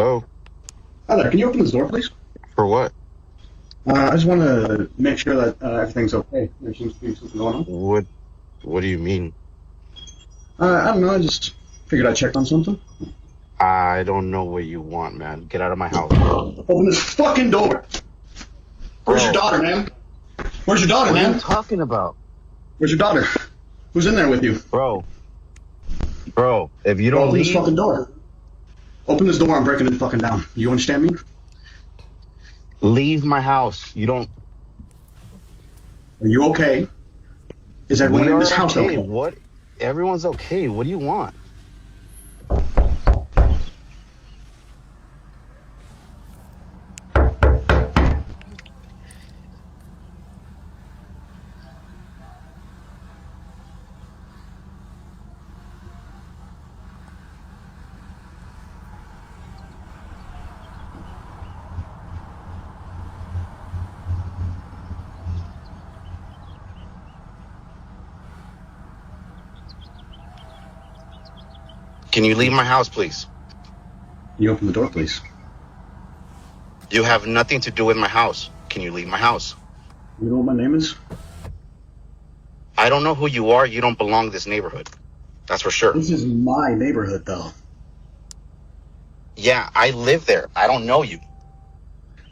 Hello? Hi there, can you open this door, please? For what? I just want to make sure that everything's okay. There seems to be something going on. What do you mean? I don't know, I just figured I'd check on something. I don't know what you want, man. Get out of my house. Open this fucking door! Where's your daughter, man? Where's your daughter, What are man? you talking about? Where's your daughter? Who's in there with you? Bro, if you don't Open leave... this fucking door. Open this door, I'm breaking it fucking down. You understand me? Leave my house. You don't... Are you okay? Is everyone in this house okay? What? Everyone's okay. What do you want? Can you leave my house, please? Can you open the door, please? You have nothing to do with my house. Can you leave my house? You know what my name is? I don't know who you are. You don't belong in this neighborhood. That's for sure. This is my neighborhood, though. Yeah, I live there. I don't know you.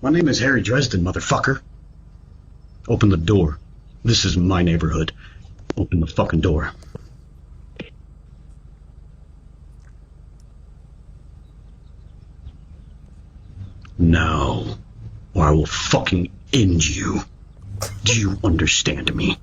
My name is Harry Dresden, motherfucker. Open the door. This is my neighborhood. Open the fucking door. Now, or I will fucking end you. Do you understand me?